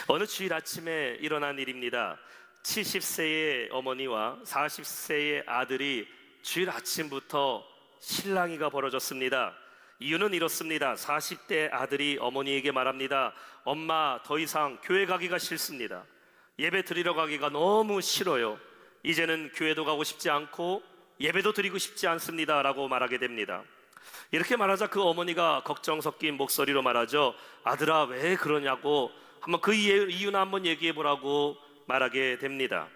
어느 주일 아침에 일어난 일입니다. 70세의 어머니와 40세의 아들이 주일 아침부터 실랑이가 벌어졌습니다. 이유는 이렇습니다. 40대 아들이 어머니에게 말합니다. 엄마, 더 이상 교회 가기가 싫습니다. 예배 드리러 가기가 너무 싫어요. 이제는 교회도 가고 싶지 않고 예배도 드리고 싶지 않습니다 라고 말하게 됩니다. 이렇게 말하자 그 어머니가 걱정 섞인 목소리로 말하죠. 아들아, 왜 그러냐고, 한번 그 이유나 한번 얘기해 보라고 말하게 됩니다.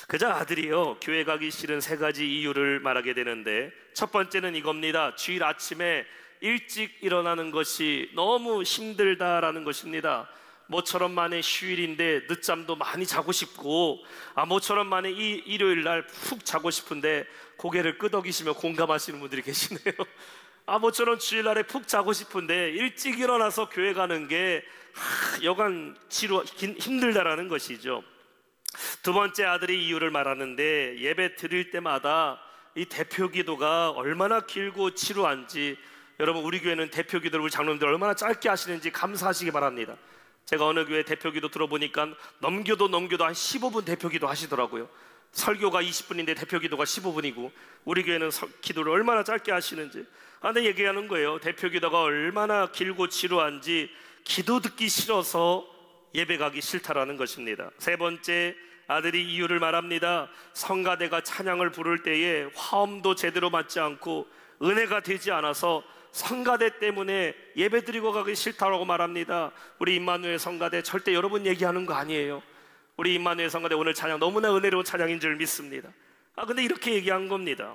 그저 아들이요, 교회 가기 싫은 세 가지 이유를 말하게 되는데, 첫 번째는 이겁니다. 주일 아침에 일찍 일어나는 것이 너무 힘들다라는 것입니다. 모처럼 만에 휴일인데 늦잠도 많이 자고 싶고, 모처럼 만에 이 일요일 날 푹 자고 싶은데 고개를 끄덕이시며 공감하시는 분들이 계시네요. 모처럼 주일날에 푹 자고 싶은데 일찍 일어나서 교회 가는 게 여간 힘들다라는 것이죠. 두 번째 아들이 이유를 말하는데, 예배 드릴 때마다 이 대표 기도가 얼마나 길고 지루한지, 여러분 우리 교회는 대표 기도를 우리 장로님들 얼마나 짧게 하시는지 감사하시기 바랍니다. 제가 어느 교회 대표 기도 들어보니까 넘겨도 한 15분 대표 기도 하시더라고요. 설교가 20분인데 대표 기도가 15분이고 우리 교회는 기도를 얼마나 짧게 하시는지. 근데 얘기하는 거예요. 대표 기도가 얼마나 길고 지루한지 기도 듣기 싫어서 예배 가기 싫다라는 것입니다. 세 번째 아들이 이유를 말합니다. 성가대가 찬양을 부를 때에 화음도 제대로 맞지 않고 은혜가 되지 않아서 성가대 때문에 예배 드리고 가기 싫다라고 말합니다. 우리 임마누엘 성가대 절대 여러분 얘기하는 거 아니에요. 우리 임마누엘 성가대 오늘 찬양 너무나 은혜로운 찬양인 줄 믿습니다. 근데 이렇게 얘기한 겁니다.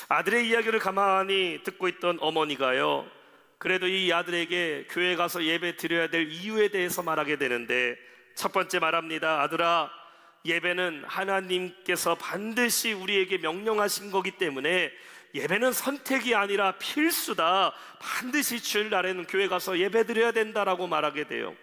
아들의 이야기를 가만히 듣고 있던 어머니가요, 그래도 이 아들에게 교회 가서 예배 드려야 될 이유에 대해서 말하게 되는데, 첫 번째 말합니다. 아들아, 예배는 하나님께서 반드시 우리에게 명령하신 거기 때문에 예배는 선택이 아니라 필수다. 반드시 주일날에는 교회 가서 예배 드려야 된다라고 말하게 돼요.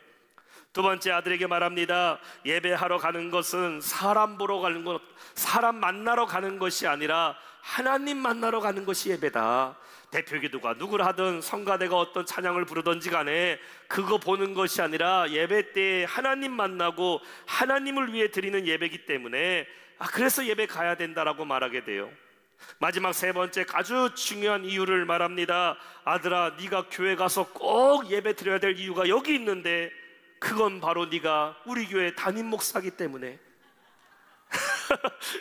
두 번째 아들에게 말합니다. 예배하러 가는 것은 사람 보러 가는 것, 사람 만나러 가는 것이 아니라 하나님 만나러 가는 것이 예배다. 대표 기도가 누구를 하든 성가대가 어떤 찬양을 부르든지 간에 그거 보는 것이 아니라 예배 때 하나님 만나고 하나님을 위해 드리는 예배이기 때문에 그래서 예배 가야 된다라고 말하게 돼요. 마지막 세 번째 아주 중요한 이유를 말합니다. 아들아, 네가 교회 가서 꼭 예배 드려야 될 이유가 여기 있는데, 그건 바로 네가 우리 교회 담임 목사기 때문에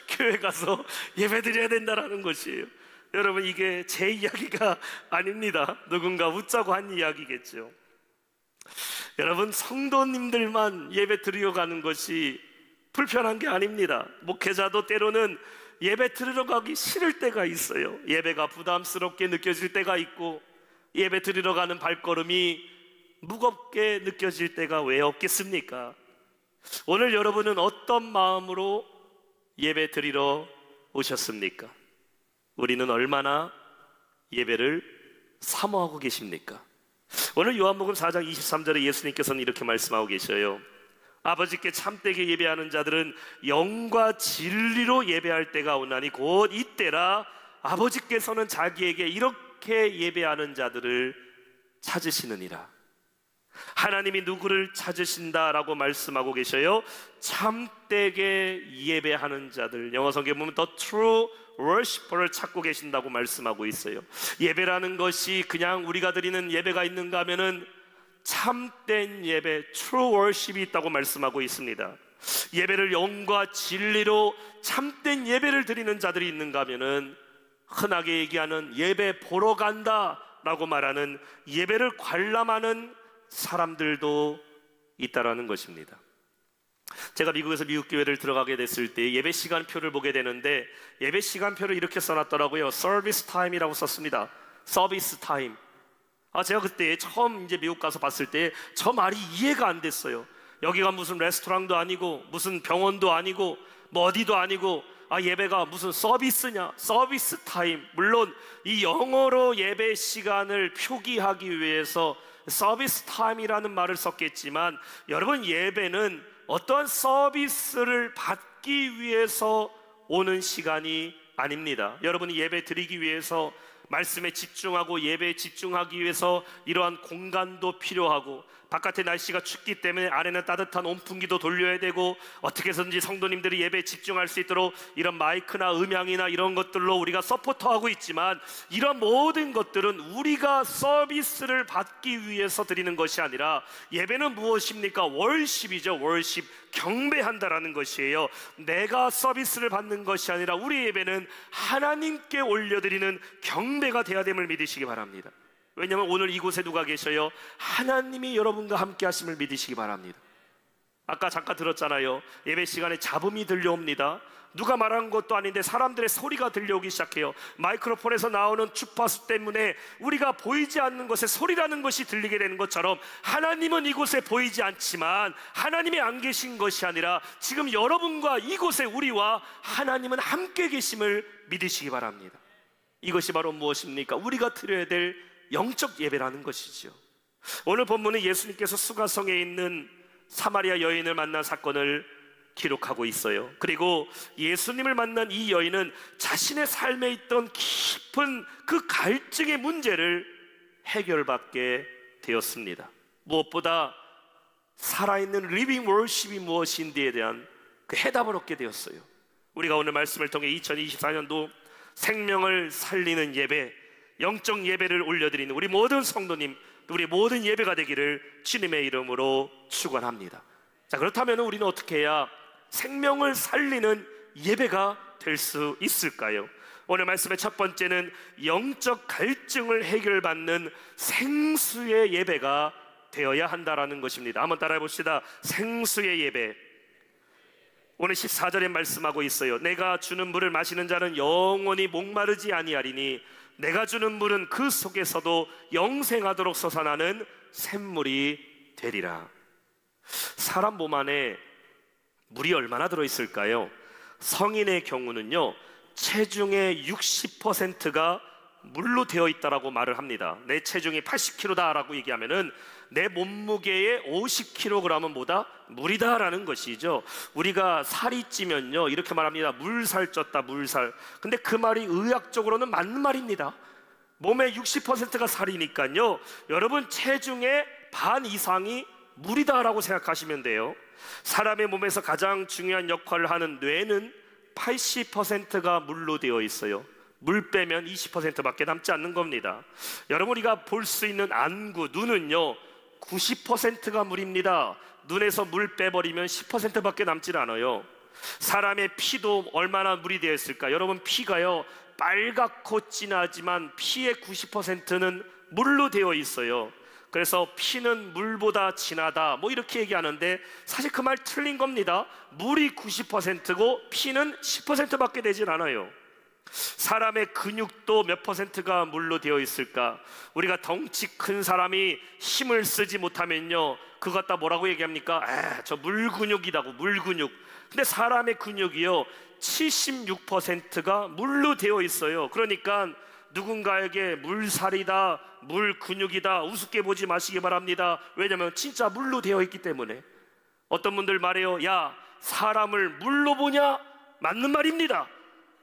교회 가서 예배 드려야 된다라는 것이에요. 여러분, 이게 제 이야기가 아닙니다. 누군가 웃자고 한 이야기겠죠. 여러분, 성도님들만 예배 드리러 가는 것이 불편한 게 아닙니다. 목회자도 때로는 예배 드리러 가기 싫을 때가 있어요. 예배가 부담스럽게 느껴질 때가 있고, 예배 드리러 가는 발걸음이 무겁게 느껴질 때가 왜 없겠습니까? 오늘 여러분은 어떤 마음으로 예배 드리러 오셨습니까? 우리는 얼마나 예배를 사모하고 계십니까? 오늘 요한복음 4장 23절에 예수님께서는 이렇게 말씀하고 계셔요. 아버지께 참되게 예배하는 자들은 영과 진리로 예배할 때가 오나니 곧 이때라. 아버지께서는 자기에게 이렇게 예배하는 자들을 찾으시느니라. 하나님이 누구를 찾으신다라고 말씀하고 계셔요. 참되게 예배하는 자들, 영어 성경에 보면 The true worshipper를 찾고 계신다고 말씀하고 있어요. 예배라는 것이 그냥 우리가 드리는 예배가 있는가 하면은 참된 예배, true worship이 있다고 말씀하고 있습니다. 예배를 영과 진리로 참된 예배를 드리는 자들이 있는가 하면은 흔하게 얘기하는 예배 보러 간다 라고 말하는 예배를 관람하는 사람들도 있다라는 것입니다. 제가 미국에서 미국 교회를 들어가게 됐을 때 예배 시간표를 보게 되는데, 예배 시간표를 이렇게 써놨더라고요. 서비스 타임이라고 썼습니다. 서비스 타임. 제가 그때 처음 이제 미국 가서 봤을 때 저 말이 이해가 안 됐어요. 여기가 무슨 레스토랑도 아니고 무슨 병원도 아니고 뭐 어디도 아니고 예배가 무슨 서비스냐, 서비스 타임. 물론 이 영어로 예배 시간을 표기하기 위해서 서비스 타임이라는 말을 썼겠지만, 여러분, 예배는 어떠한 서비스를 받기 위해서 오는 시간이 아닙니다. 여러분이 예배 드리기 위해서 말씀에 집중하고 예배에 집중하기 위해서 이러한 공간도 필요하고, 바깥에 날씨가 춥기 때문에 안에는 따뜻한 온풍기도 돌려야 되고, 어떻게 해서든지 성도님들이 예배에 집중할 수 있도록 이런 마이크나 음향이나 이런 것들로 우리가 서포터하고 있지만, 이런 모든 것들은 우리가 서비스를 받기 위해서 드리는 것이 아니라, 예배는 무엇입니까? 월십이죠. 월십, 경배한다라는 것이에요. 내가 서비스를 받는 것이 아니라 우리 예배는 하나님께 올려드리는 경배가 되어야 됨을 믿으시기 바랍니다. 왜냐하면 오늘 이곳에 누가 계셔요? 하나님이 여러분과 함께 하심을 믿으시기 바랍니다. 아까 잠깐 들었잖아요. 예배 시간에 잡음이 들려옵니다. 누가 말한 것도 아닌데 사람들의 소리가 들려오기 시작해요. 마이크로폰에서 나오는 주파수 때문에 우리가 보이지 않는 것에 소리라는 것이 들리게 되는 것처럼, 하나님은 이곳에 보이지 않지만 하나님이 안 계신 것이 아니라 지금 여러분과 이곳에 우리와 하나님은 함께 계심을 믿으시기 바랍니다. 이것이 바로 무엇입니까? 우리가 드려야 될 영적 예배라는 것이죠. 오늘 본문은 예수님께서 수가성에 있는 사마리아 여인을 만난 사건을 기록하고 있어요. 그리고 예수님을 만난 이 여인은 자신의 삶에 있던 깊은 그 갈증의 문제를 해결받게 되었습니다. 무엇보다 살아있는 리빙 월십이 무엇인지에 대한 그 해답을 얻게 되었어요. 우리가 오늘 말씀을 통해 2024년도 생명을 살리는 예배, 영적 예배를 올려드리는 우리 모든 성도님, 우리 모든 예배가 되기를 주님의 이름으로 축원합니다. 자, 그렇다면 우리는 어떻게 해야 생명을 살리는 예배가 될 수 있을까요? 오늘 말씀의 첫 번째는 영적 갈증을 해결받는 생수의 예배가 되어야 한다라는 것입니다. 한번 따라해 봅시다. 생수의 예배. 오늘 14절에 말씀하고 있어요. 내가 주는 물을 마시는 자는 영원히 목마르지 아니하리니 내가 주는 물은 그 속에서도 영생하도록 솟아나는 샘물이 되리라. 사람 몸 안에 물이 얼마나 들어있을까요? 성인의 경우는요, 체중의 60%가 물로 되어 있다라고 말을 합니다. 내 체중이 80kg다 라고 얘기하면은 내 몸무게의 50kg은 뭐다? 물이다라는 것이죠. 우리가 살이 찌면요, 이렇게 말합니다. 물살 쪘다, 물살. 근데 그 말이 의학적으로는 맞는 말입니다. 몸의 60%가 살이니까요, 여러분 체중의 반 이상이 물이다라고 생각하시면 돼요. 사람의 몸에서 가장 중요한 역할을 하는 뇌는 80%가 물로 되어 있어요. 물 빼면 20%밖에 남지 않는 겁니다. 여러분, 우리가 볼 수 있는 안구, 눈은요 90%가 물입니다. 눈에서 물 빼버리면 10%밖에 남질 않아요. 사람의 피도 얼마나 물이 되어 있을까? 여러분, 피가요 빨갛고 진하지만 피의 90%는 물로 되어 있어요. 그래서 피는 물보다 진하다 뭐 이렇게 얘기하는데, 사실 그 말 틀린 겁니다. 물이 90%고 피는 10%밖에 되진 않아요. 사람의 근육도 몇 %가 물로 되어 있을까? 우리가 덩치 큰 사람이 힘을 쓰지 못하면요, 그거 갖다 뭐라고 얘기합니까? 저 물근육이라고, 물근육. 근데 사람의 근육이요 76%가 물로 되어 있어요. 그러니까 누군가에게 물살이다, 물근육이다 우습게 보지 마시기 바랍니다. 왜냐하면 진짜 물로 되어 있기 때문에. 어떤 분들 말해요. 야, 사람을 물로 보냐? 맞는 말입니다.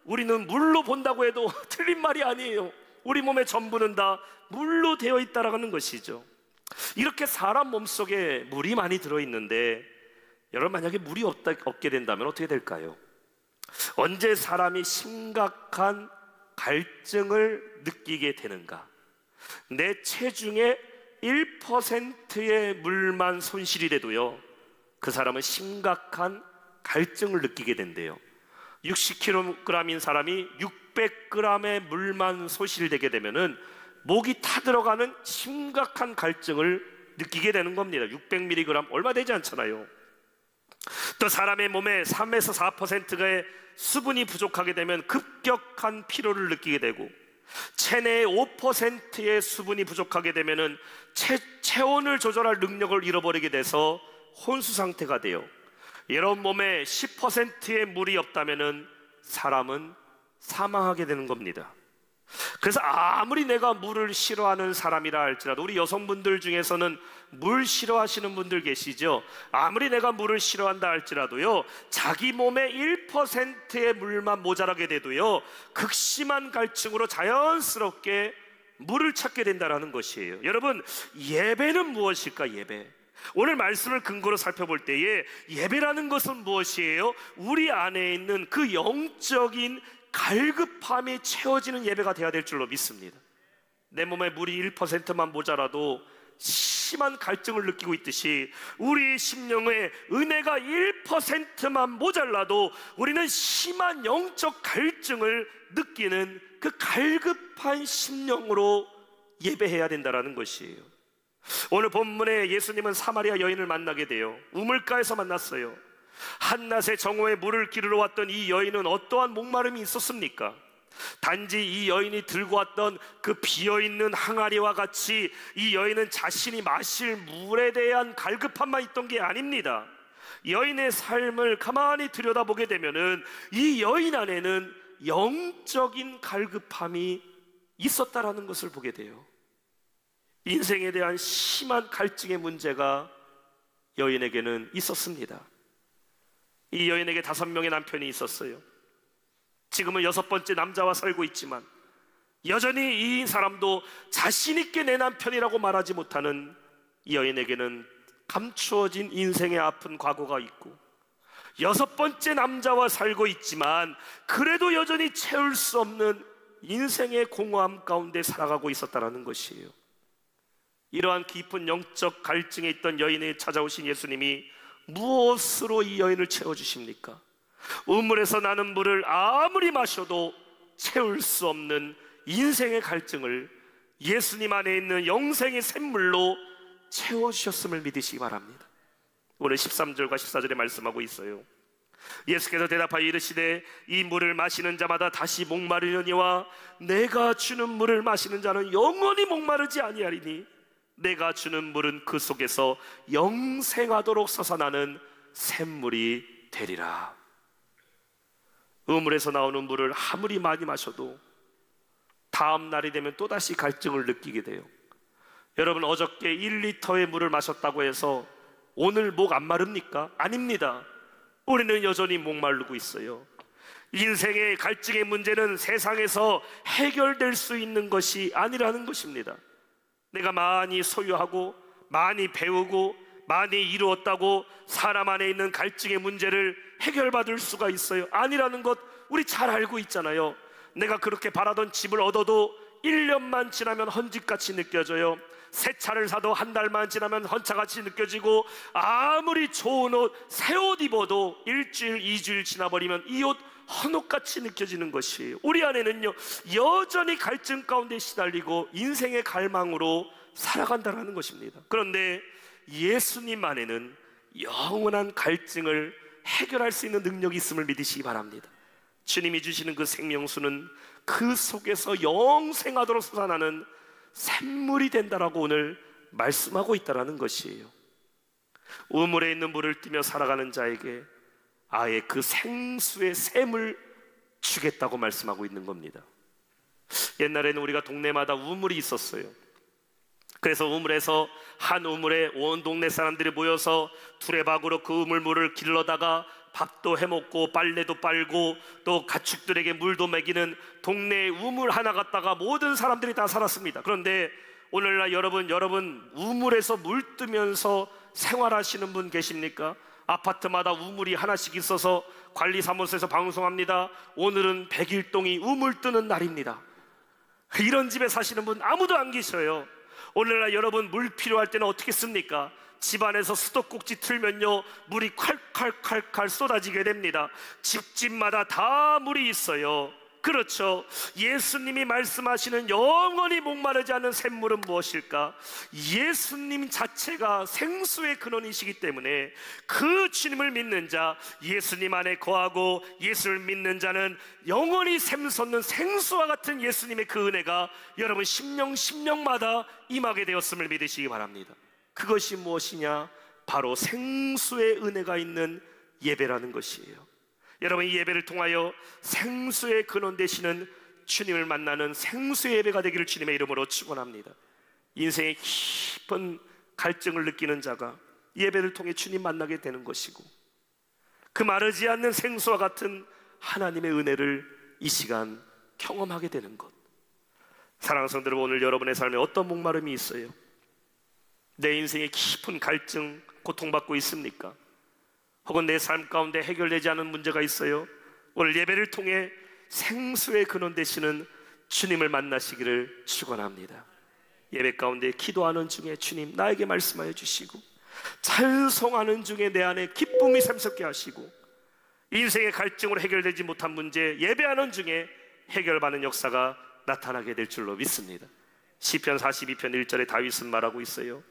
우리는 물로 본다고 해도 틀린 말이 아니에요. 우리 몸의 전부는 다 물로 되어 있다라는 것이죠. 이렇게 사람 몸속에 물이 많이 들어있는데, 여러분 만약에 물이 없게 된다면 어떻게 될까요? 언제 사람이 심각한 갈증을 느끼게 되는가? 내 체중의 1%의 물만 손실이 돼도요, 그 사람은 심각한 갈증을 느끼게 된대요. 60kg인 사람이 600g의 물만 소실되게 되면은 목이 타들어가는 심각한 갈증을 느끼게 되는 겁니다. 600mg 얼마 되지 않잖아요. 또 사람의 몸에 3에서 4%의 수분이 부족하게 되면 급격한 피로를 느끼게 되고, 체내의 5%의 수분이 부족하게 되면은 체온을 조절할 능력을 잃어버리게 돼서 혼수 상태가 돼요. 여러분 몸에 10%의 물이 없다면은 사람은 사망하게 되는 겁니다. 그래서 아무리 내가 물을 싫어하는 사람이라 할지라도, 우리 여성분들 중에서는 물 싫어하시는 분들 계시죠? 아무리 내가 물을 싫어한다 할지라도요, 자기 몸에 1%의 물만 모자라게 돼도요, 극심한 갈증으로 자연스럽게 물을 찾게 된다는 것이에요. 여러분, 예배는 무엇일까? 예배, 오늘 말씀을 근거로 살펴볼 때에 예배라는 것은 무엇이에요? 우리 안에 있는 그 영적인 갈급함이 채워지는 예배가 되어야 될 줄로 믿습니다. 내 몸에 물이 1%만 모자라도 심한 갈증을 느끼고 있듯이, 우리 심령에 은혜가 1%만 모자라도 우리는 심한 영적 갈증을 느끼는 그 갈급한 심령으로 예배해야 된다는 것이에요. 오늘 본문에 예수님은 사마리아 여인을 만나게 돼요. 우물가에서 만났어요. 한낮에 정오에 물을 기르러 왔던 이 여인은 어떠한 목마름이 있었습니까? 단지 이 여인이 들고 왔던 그 비어있는 항아리와 같이 이 여인은 자신이 마실 물에 대한 갈급함만 있던 게 아닙니다. 여인의 삶을 가만히 들여다보게 되면은 이 여인 안에는 영적인 갈급함이 있었다라는 것을 보게 돼요. 인생에 대한 심한 갈증의 문제가 여인에게는 있었습니다. 이 여인에게 5명의 남편이 있었어요. 지금은 6번째 남자와 살고 있지만 여전히 이 사람도 자신 있게 내 남편이라고 말하지 못하는 이 여인에게는 감추어진 인생의 아픈 과거가 있고, 6번째 남자와 살고 있지만 그래도 여전히 채울 수 없는 인생의 공허함 가운데 살아가고 있었다는 것이에요. 이러한 깊은 영적 갈증에 있던 여인에 찾아오신 예수님이 무엇으로 이 여인을 채워주십니까? 우물에서 나는 물을 아무리 마셔도 채울 수 없는 인생의 갈증을 예수님 안에 있는 영생의 샘물로 채워주셨음을 믿으시기 바랍니다. 오늘 13절과 14절에 말씀하고 있어요. 예수께서 대답하여 이르시되 이 물을 마시는 자마다 다시 목마르려니와 내가 주는 물을 마시는 자는 영원히 목마르지 아니하리니 내가 주는 물은 그 속에서 영생하도록 솟아나는 샘물이 되리라. 우물에서 나오는 물을 아무리 많이 마셔도 다음 날이 되면 또다시 갈증을 느끼게 돼요. 여러분, 어저께 1리터의 물을 마셨다고 해서 오늘 목 안 마릅니까? 아닙니다. 우리는 여전히 목마르고 있어요. 인생의 갈증의 문제는 세상에서 해결될 수 있는 것이 아니라는 것입니다. 내가 많이 소유하고 많이 배우고 많이 이루었다고 사람 안에 있는 갈증의 문제를 해결받을 수가 있어요? 아니라는 것 우리 잘 알고 있잖아요. 내가 그렇게 바라던 집을 얻어도 1년만 지나면 헌집같이 느껴져요. 새 차를 사도 한 달만 지나면 헌차같이 느껴지고, 아무리 좋은 옷, 새 옷 입어도 일주일, 2주일 지나버리면 이 옷 헌옷같이 느껴지는 것이에요. 우리 안에는요, 여전히 갈증 가운데 시달리고 인생의 갈망으로 살아간다는 것입니다. 그런데 예수님 안에는 영원한 갈증을 해결할 수 있는 능력이 있음을 믿으시기 바랍니다. 주님이 주시는 그 생명수는 그 속에서 영생하도록 솟아나는 샘물이 된다라고 오늘 말씀하고 있다는 것이에요. 우물에 있는 물을 띠며 살아가는 자에게 아예 그 생수의 샘을 주겠다고 말씀하고 있는 겁니다. 옛날에는 우리가 동네마다 우물이 있었어요. 그래서 우물에서 한 우물에 온 동네 사람들이 모여서 두레박으로 그 우물물을 길러다가 밥도 해먹고 빨래도 빨고 또 가축들에게 물도 먹이는 동네의 우물 하나 갖다가 모든 사람들이 다 살았습니다. 그런데 오늘날 여러분 우물에서 물 뜨면서 생활하시는 분 계십니까? 아파트마다 우물이 하나씩 있어서 관리사무소에서 방송합니다. 오늘은 100일동이 우물 뜨는 날입니다. 이런 집에 사시는 분 아무도 안 계셔요. 오늘날 여러분 물 필요할 때는 어떻게 씁니까? 집안에서 수도꼭지 틀면요, 물이 콸콸콸콸 쏟아지게 됩니다. 집집마다 다 물이 있어요. 그렇죠. 예수님이 말씀하시는 영원히 목마르지 않는 샘물은 무엇일까? 예수님 자체가 생수의 근원이시기 때문에 그 주님을 믿는 자, 예수님 안에 거하고 예수를 믿는 자는 영원히 샘솟는 생수와 같은 예수님의 그 은혜가 여러분 심령마다 임하게 되었음을 믿으시기 바랍니다. 그것이 무엇이냐? 바로 생수의 은혜가 있는 예배라는 것이에요. 여러분, 이 예배를 통하여 생수의 근원 되시는 주님을 만나는 생수의 예배가 되기를 주님의 이름으로 축원합니다. 인생의 깊은 갈증을 느끼는 자가 예배를 통해 주님 만나게 되는 것이고, 그 마르지 않는 생수와 같은 하나님의 은혜를 이 시간 경험하게 되는 것. 사랑하는 성도 여러분, 오늘 여러분의 삶에 어떤 목마름이 있어요? 내 인생의 깊은 갈증, 고통받고 있습니까? 혹은 내 삶 가운데 해결되지 않은 문제가 있어요? 오늘 예배를 통해 생수의 근원 되시는 주님을 만나시기를 축원합니다. 예배 가운데 기도하는 중에 주님 나에게 말씀하여 주시고, 찬송하는 중에 내 안에 기쁨이 샘솟게 하시고, 인생의 갈증으로 해결되지 못한 문제 예배하는 중에 해결받는 역사가 나타나게 될 줄로 믿습니다. 시편 42편 1절에 다윗은 말하고 있어요.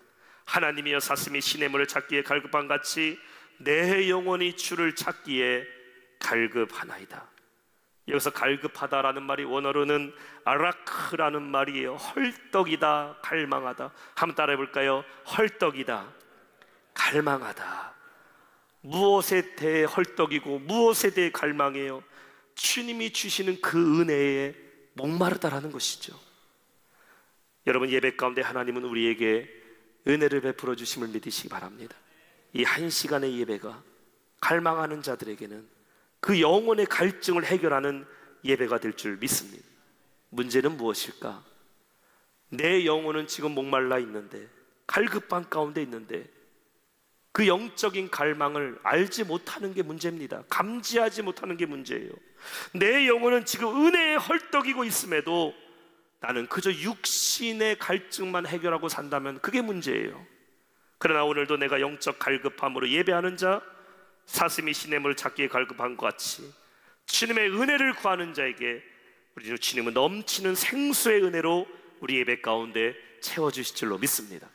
하나님이여 사슴이 시냇물을 찾기에 갈급한 같이 내 영혼이 주를 찾기에 갈급하나이다. 여기서 갈급하다라는 말이 원어로는 아라크라는 말이에요. 헐떡이다, 갈망하다. 한번 따라해 볼까요? 헐떡이다, 갈망하다. 무엇에 대해 헐떡이고 무엇에 대해 갈망해요? 주님이 주시는 그 은혜에 목마르다라는 것이죠. 여러분, 예배 가운데 하나님은 우리에게 은혜를 베풀어 주심을 믿으시기 바랍니다. 이 한 시간의 예배가 갈망하는 자들에게는 그 영혼의 갈증을 해결하는 예배가 될 줄 믿습니다. 문제는 무엇일까? 내 영혼은 지금 목말라 있는데, 갈급한 가운데 있는데, 그 영적인 갈망을 알지 못하는 게 문제입니다. 감지하지 못하는 게 문제예요. 내 영혼은 지금 은혜에 헐떡이고 있음에도 나는 그저 육신의 갈증만 해결하고 산다면 그게 문제예요. 그러나 오늘도 내가 영적 갈급함으로 예배하는 자, 사슴이 시냇물을 찾기에 갈급한 것 같이 주님의 은혜를 구하는 자에게 우리 주님은 넘치는 생수의 은혜로 우리 예배 가운데 채워주실 줄로 믿습니다.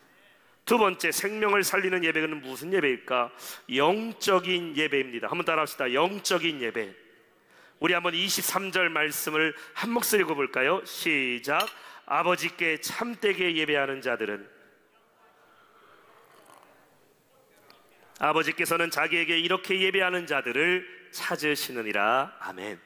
두 번째, 생명을 살리는 예배는 무슨 예배일까? 영적인 예배입니다. 한번 따라합시다. 영적인 예배. 우리 한번 23절 말씀을 한 목소리 읽어볼까요? 시작. 아버지께 참되게 예배하는 자들은 아버지께서는 자기에게 이렇게 예배하는 자들을 찾으시느니라. 아멘.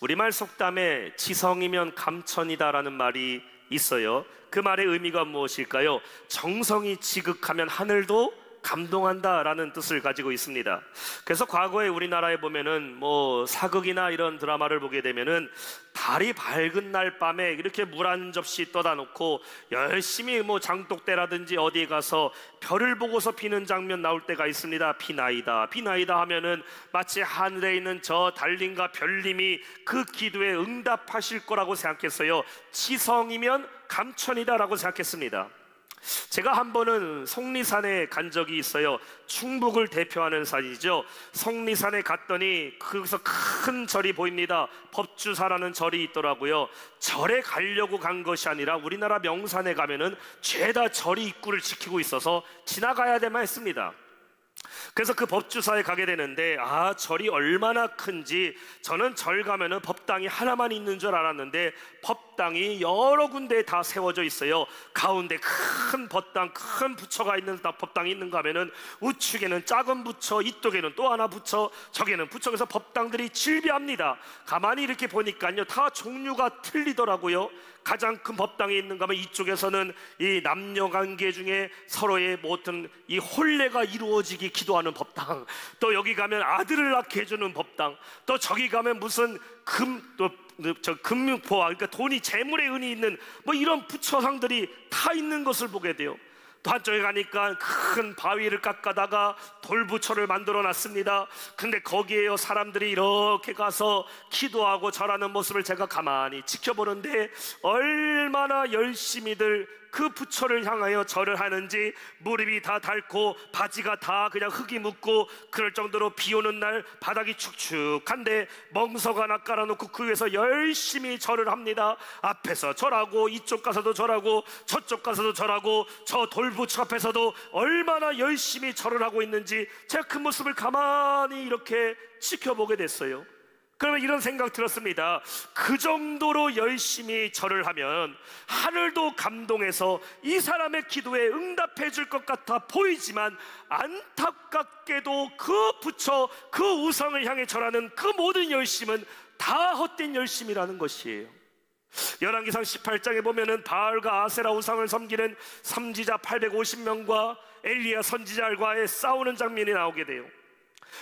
우리말 속담에 지성이면 감천이다라는 말이 있어요. 그 말의 의미가 무엇일까요? 정성이 지극하면 하늘도 감동한다라는 뜻을 가지고 있습니다. 그래서 과거에 우리나라에 보면은 사극이나 이런 드라마를 보게 되면은 달이 밝은 날 밤에 이렇게 물 한 접시 떠다 놓고 열심히 장독대라든지 어디에 가서 별을 보고서 비는 장면 나올 때가 있습니다. 비나이다, 비나이다 하면은 마치 하늘에 있는 저 달님과 별님이 그 기도에 응답하실 거라고 생각했어요. 지성이면 감천이다라고 생각했습니다. 제가 한 번은 속리산에 간 적이 있어요. 충북을 대표하는 산이죠. 속리산에 갔더니 거기서 큰 절이 보입니다. 법주사라는 절이 있더라고요. 절에 가려고 간 것이 아니라 우리나라 명산에 가면은 죄다 절이 입구를 지키고 있어서 지나가야 되만 했습니다. 그래서 그 법주사에 가게 되는데 절이 얼마나 큰지, 저는 절 가면은 법당이 하나만 있는 줄 알았는데 법당이 여러 군데에 다 세워져 있어요. 가운데 큰 법당, 큰 부처가 있는 법당이 있는가 하면은 우측에는 작은 부처, 이쪽에는 또 하나 부처, 저기는 부처. 그래서 법당들이 질비합니다. 가만히 이렇게 보니까요, 다 종류가 틀리더라고요. 가장 큰 법당이 있는가 하면 이쪽에서는 이 남녀관계 중에 서로의 모든 이 혼례가 이루어지기 기도하는 법당, 또 여기 가면 아들을 낳게 해주는 법당, 또 저기 가면 무슨 금융포화, 그러니까 돈이 재물의 은이 있는 이런 부처상들이 다 있는 것을 보게 돼요. 또 한쪽에 가니까 큰 바위를 깎아다가 돌부처를 만들어 놨습니다. 근데 거기에요, 사람들이 이렇게 가서 기도하고 절하는 모습을 제가 가만히 지켜보는데 얼마나 열심히들 그 부처를 향하여 절을 하는지, 무릎이 다 닳고 바지가 다 그냥 흙이 묻고 그럴 정도로 비 오는 날 바닥이 축축한데 멍석 하나 깔아놓고 그 위에서 열심히 절을 합니다. 앞에서 절하고 이쪽 가서도 절하고 저쪽 가서도 절하고 저 돌부처 앞에서도 얼마나 열심히 절을 하고 있는지 제가 그 모습을 가만히 이렇게 지켜보게 됐어요. 그러면 이런 생각 들었습니다. 그 정도로 열심히 절을 하면 하늘도 감동해서 이 사람의 기도에 응답해 줄 것 같아 보이지만, 안타깝게도 그 부처, 그 우상을 향해 절하는 그 모든 열심은 다 헛된 열심이라는 것이에요. 열왕기상 18장에 보면은 바알과 아세라 우상을 섬기는 선지자 850명과 엘리야 선지자와의 싸우는 장면이 나오게 돼요.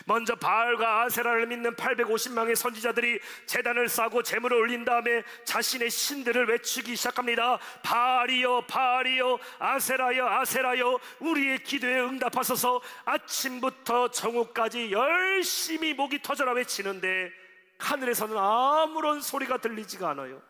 먼저 바알과 아세라를 믿는 850명의 선지자들이 제단을 쌓고 제물을 올린 다음에 자신의 신들을 외치기 시작합니다. 바알이여 바알이여, 아세라여 아세라여, 우리의 기도에 응답하소서. 아침부터 정오까지 열심히 목이 터져라 외치는데 하늘에서는 아무런 소리가 들리지가 않아요.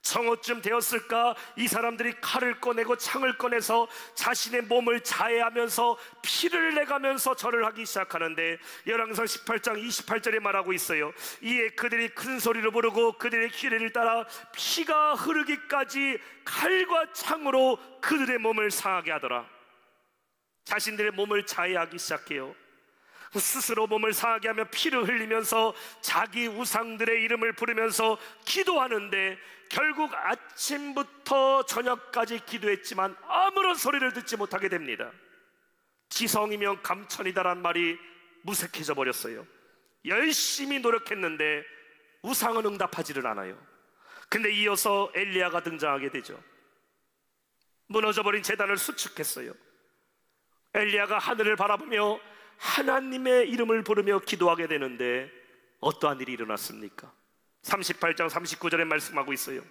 정오쯤 되었을까, 이 사람들이 칼을 꺼내고 창을 꺼내서 자신의 몸을 자해하면서 피를 내가면서 절을 하기 시작하는데, 열왕기상 18장 28절에 말하고 있어요. 이에 그들이 큰 소리로 부르고 그들의 기뢰를 따라 피가 흐르기까지 칼과 창으로 그들의 몸을 상하게 하더라. 자신들의 몸을 자해하기 시작해요. 스스로 몸을 상하게 하며 피를 흘리면서 자기 우상들의 이름을 부르면서 기도하는데, 결국 아침부터 저녁까지 기도했지만 아무런 소리를 듣지 못하게 됩니다. 지성이면 감천이다란 말이 무색해져 버렸어요. 열심히 노력했는데 우상은 응답하지를 않아요. 근데 이어서 엘리야가 등장하게 되죠. 무너져버린 제단을 수축했어요. 엘리야가 하늘을 바라보며 하나님의 이름을 부르며 기도하게 되는데 어떠한 일이 일어났습니까? 38장 39절에 말씀하고 있어요.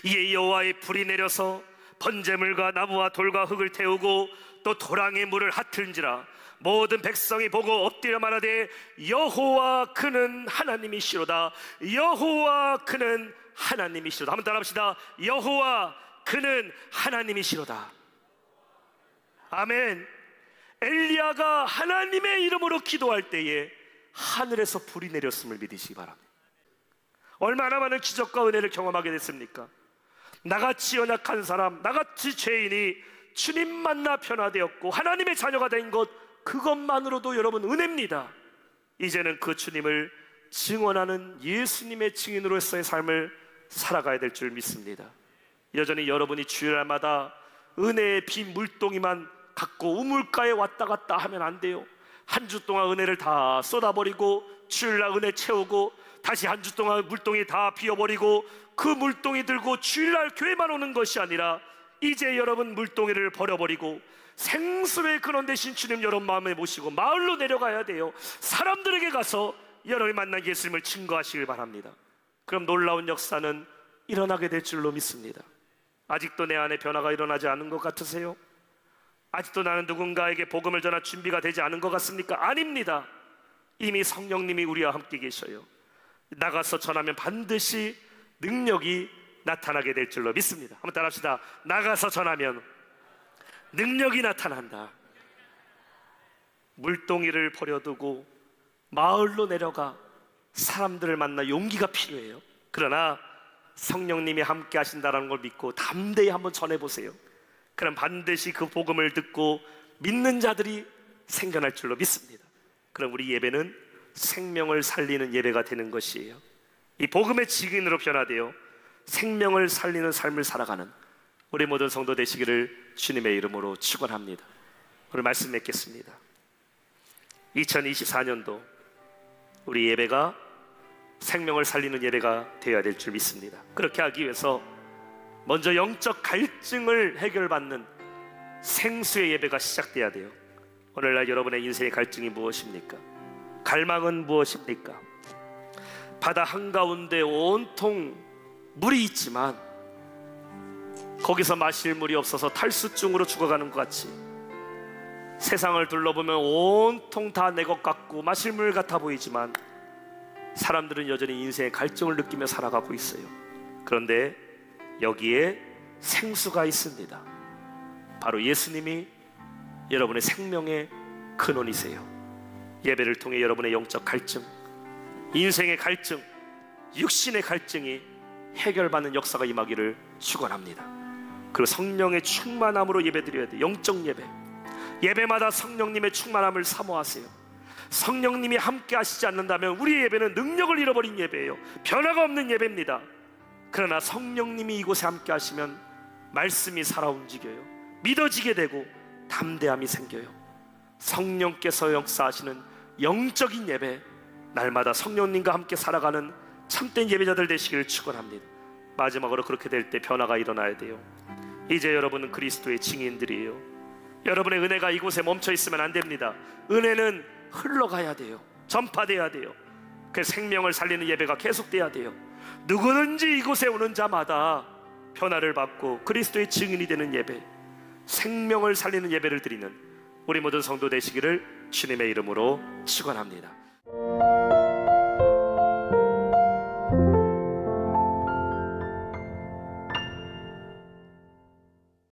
이에 여호와의 불이 내려서 번제물과 나무와 돌과 흙을 태우고 또 도랑의 물을 핫은지라. 모든 백성이 보고 엎드려 말하되 여호와 그는 하나님이시로다. 여호와 그는 하나님이시로다. 한번 따라합시다. 여호와 그는 하나님이시로다. 아멘. 엘리야가 하나님의 이름으로 기도할 때에 하늘에서 불이 내렸음을 믿으시기 바랍니다. 얼마나 많은 기적과 은혜를 경험하게 됐습니까? 나같이 연약한 사람, 나같이 죄인이 주님 만나 변화되었고 하나님의 자녀가 된 것, 그것만으로도 여러분 은혜입니다. 이제는 그 주님을 증언하는 예수님의 증인으로서의 삶을 살아가야 될 줄 믿습니다. 여전히 여러분이 주일날마다 은혜의 빈 물동이만 갖고 우물가에 왔다 갔다 하면 안 돼요. 한 주 동안 은혜를 다 쏟아버리고 주일날 은혜 채우고 다시 한 주 동안 물동이 다 비워버리고 그 물동이 들고 주일날 교회만 오는 것이 아니라 이제 여러분 물동이를 버려버리고 생수의 근원 되신 주님 여러분 마음에 모시고 마을로 내려가야 돼요. 사람들에게 가서 여러분이 만난 예수님을 증거하시길 바랍니다. 그럼 놀라운 역사는 일어나게 될 줄로 믿습니다. 아직도 내 안에 변화가 일어나지 않은 것 같으세요? 아직도 나는 누군가에게 복음을 전할 준비가 되지 않은 것 같습니까? 아닙니다. 이미 성령님이 우리와 함께 계셔요. 나가서 전하면 반드시 능력이 나타나게 될 줄로 믿습니다. 한번 따라합시다. 나가서 전하면 능력이 나타난다. 물동이를 버려두고 마을로 내려가 사람들을 만나 용기가 필요해요. 그러나 성령님이 함께 하신다는 걸 믿고 담대히 한번 전해보세요. 그럼 반드시 그 복음을 듣고 믿는 자들이 생겨날 줄로 믿습니다. 그럼 우리 예배는 생명을 살리는 예배가 되는 것이에요. 이 복음의 증인으로 변화되어 생명을 살리는 삶을 살아가는 우리 모든 성도 되시기를 주님의 이름으로 축원합니다. 오늘 말씀 맺겠습니다. 2024년도 우리 예배가 생명을 살리는 예배가 되어야 될 줄 믿습니다. 그렇게 하기 위해서 먼저 영적 갈증을 해결받는 생수의 예배가 시작돼야 돼요. 오늘날 여러분의 인생의 갈증이 무엇입니까? 갈망은 무엇입니까? 바다 한가운데 온통 물이 있지만 거기서 마실 물이 없어서 탈수증으로 죽어가는 것 같이 세상을 둘러보면 온통 다 내 것 같고 마실 물 같아 보이지만 사람들은 여전히 인생의 갈증을 느끼며 살아가고 있어요. 그런데 여기에 생수가 있습니다. 바로 예수님이 여러분의 생명의 근원이세요. 예배를 통해 여러분의 영적 갈증, 인생의 갈증, 육신의 갈증이 해결받는 역사가 임하기를 축원합니다. 그리고 성령의 충만함으로 예배드려야 돼요. 영적 예배, 예배마다 성령님의 충만함을 사모하세요. 성령님이 함께 하시지 않는다면 우리의 예배는 능력을 잃어버린 예배예요. 변화가 없는 예배입니다. 그러나 성령님이 이곳에 함께 하시면 말씀이 살아 움직여요. 믿어지게 되고 담대함이 생겨요. 성령께서 역사하시는 영적인 예배, 날마다 성령님과 함께 살아가는 참된 예배자들 되시기를 축원합니다. 마지막으로 그렇게 될 때 변화가 일어나야 돼요. 이제 여러분은 그리스도의 증인들이에요. 여러분의 은혜가 이곳에 멈춰 있으면 안 됩니다. 은혜는 흘러가야 돼요. 전파돼야 돼요. 그 생명을 살리는 예배가 계속돼야 돼요. 누구든지 이곳에 오는 자마다 변화를 받고 그리스도의 증인이 되는 예배, 생명을 살리는 예배를 드리는 우리 모든 성도 되시기를 주님의 이름으로 축원합니다.